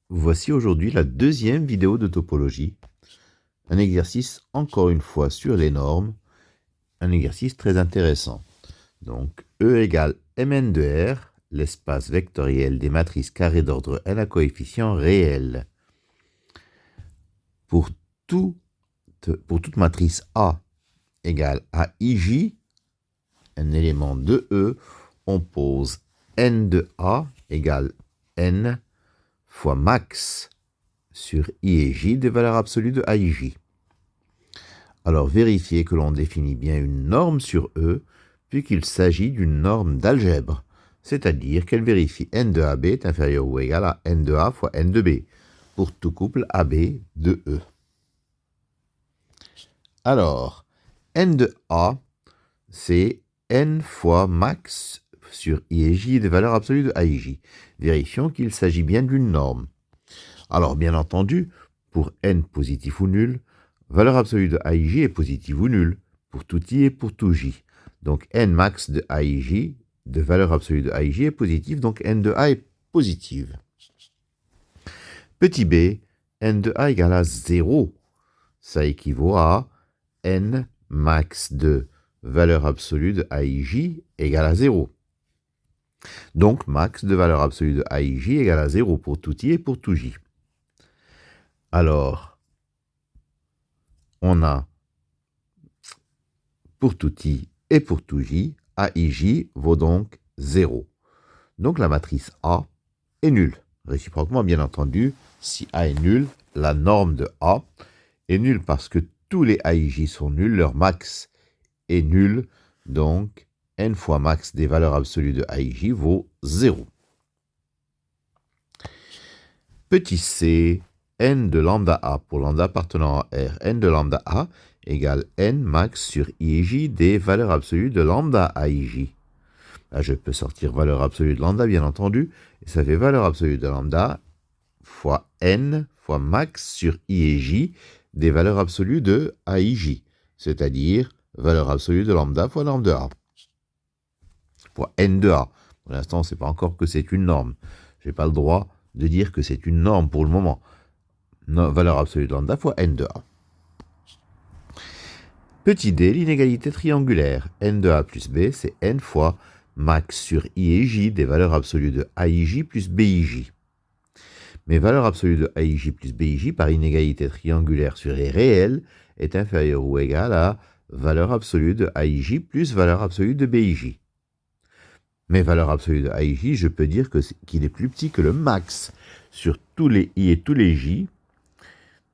Voici aujourd'hui la deuxième vidéo de topologie, un exercice encore une fois sur les normes, un exercice très intéressant. Donc E égale Mn de R, l'espace vectoriel des matrices carrées d'ordre n à coefficient réel. Pour toute matrice A égale à IJ, un élément de E, on pose n de A égale n fois max sur I et J des valeurs absolues de A et J. Alors vérifiez que l'on définit bien une norme sur E, puisqu'il s'agit d'une norme d'algèbre, c'est-à-dire qu'elle vérifie n de AB est inférieur ou égal à n de A fois n de B, pour tout couple AB de E. Alors, n de A, c'est n fois max sur I et J des valeurs absolues de A et J. Vérifions qu'il s'agit bien d'une norme. Alors, bien entendu, pour n positif ou nul, valeur absolue de A et J est positive ou nulle, pour tout I et pour tout J. Donc n max de A et J, de valeur absolue de A et J est positive, donc n de A est positive. Petit b, n de A égale à 0. Ça équivaut à n max de valeur absolue de A et J égale à 0. Donc max de valeur absolue de A et J égale à 0 pour tout I et pour tout J. Alors, on a pour tout I et pour tout J, A et J vaut donc 0. Donc la matrice A est nulle. Réciproquement, bien entendu, si A est nul, la norme de A est nulle parce que tous les A et J sont nuls, leur max est nul, donc n fois max des valeurs absolues de A et J vaut 0. Petit c, n de lambda A pour lambda appartenant à R, n de lambda A égale n max sur I et J des valeurs absolues de lambda A et J. Là, je peux sortir valeur absolue de lambda, bien entendu, et ça fait valeur absolue de lambda fois n fois max sur I et J des valeurs absolues de A et J, c'est-à-dire valeur absolue de lambda fois norme de A, fois n de A. Pour l'instant, on ne sait pas encore que c'est une norme. Je n'ai pas le droit de dire que c'est une norme pour le moment. Valeur absolue de lambda fois n de A. Petit d, l'inégalité triangulaire. N de A plus B, c'est n fois max sur I et J des valeurs absolues de A et J plus B et J. Mais valeur absolue de A et J plus B et J par inégalité triangulaire sur les réels est inférieure ou égale à valeur absolue de A et J plus valeur absolue de B et J. Mais valeur absolue de A et J, je peux dire qu'il est plus petit que le max sur tous les I et tous les J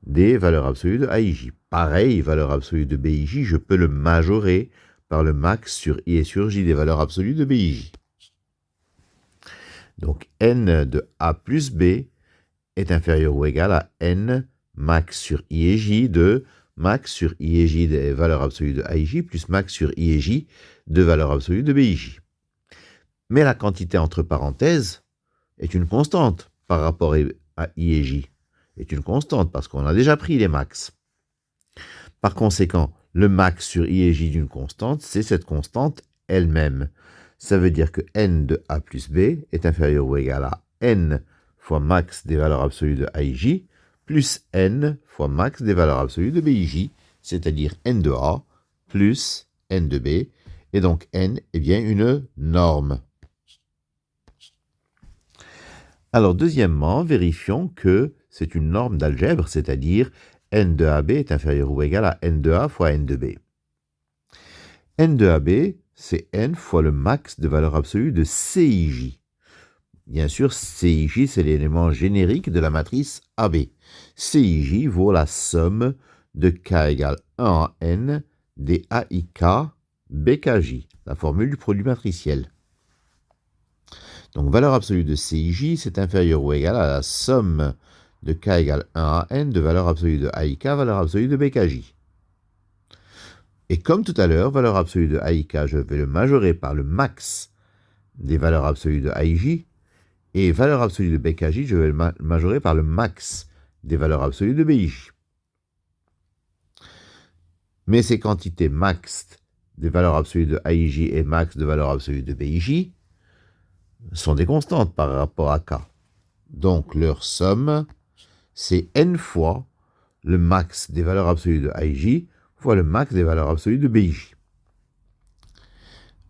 des valeurs absolues de A et J. Pareil, valeur absolue de B et J, je peux le majorer par le max sur I et sur J des valeurs absolues de B et J. Donc n de A plus B est inférieur ou égal à n max sur I et J de max sur I et J des valeurs absolues de A et J plus max sur I et J de valeurs absolues de B et J. Mais la quantité entre parenthèses est une constante par rapport à I et J. Est une constante parce qu'on a déjà pris les max. Par conséquent, le max sur I et J d'une constante, c'est cette constante elle-même. Ça veut dire que n de A plus B est inférieur ou égal à n fois max des valeurs absolues de A et J, plus n fois max des valeurs absolues de B et J, c'est-à-dire n de A plus n de B, et donc n est bien une norme. Alors deuxièmement, vérifions que c'est une norme d'algèbre, c'est-à-dire n de AB est inférieur ou égal à n de A fois n de B. N de AB, c'est n fois le max de valeur absolue de CIJ. Bien sûr, CIJ, c'est l'élément générique de la matrice AB. CIJ vaut la somme de K égale 1 en n des AIK BKJ, la formule du produit matriciel. Donc, valeur absolue de CIJ, c'est inférieur ou égal à la somme de K égale 1 à n de valeur absolue de AIK, valeur absolue de BKJ. Et comme tout à l'heure, valeur absolue de AIK, je vais le majorer par le max des valeurs absolues de AIJ, et valeur absolue de BKJ, je vais le majorer par le max des valeurs absolues de BIJ. Mais ces quantités max des valeurs absolues de AIJ et max de valeurs absolues de BIJ sont des constantes par rapport à K. Donc leur somme, c'est n fois le max des valeurs absolues de AJ fois le max des valeurs absolues de BJ.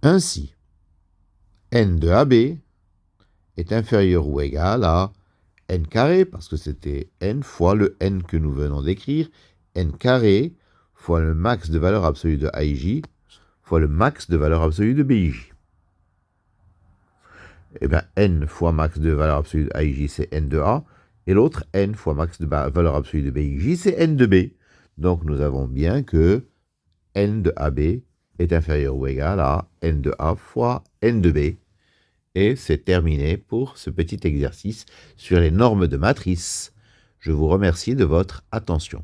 Ainsi, n de AB est inférieur ou égal à n carré, parce que c'était n fois le n que nous venons d'écrire, n carré fois le max de valeur absolue de AJ fois le max de valeur absolue de BJ. Eh bien, n fois max de valeur absolue de AJ, c'est n de A, et l'autre n fois max de valeur absolue de BJ, c'est n de B. Donc nous avons bien que n de AB est inférieur ou égal à n de A fois n de B. Et c'est terminé pour ce petit exercice sur les normes de matrice. Je vous remercie de votre attention.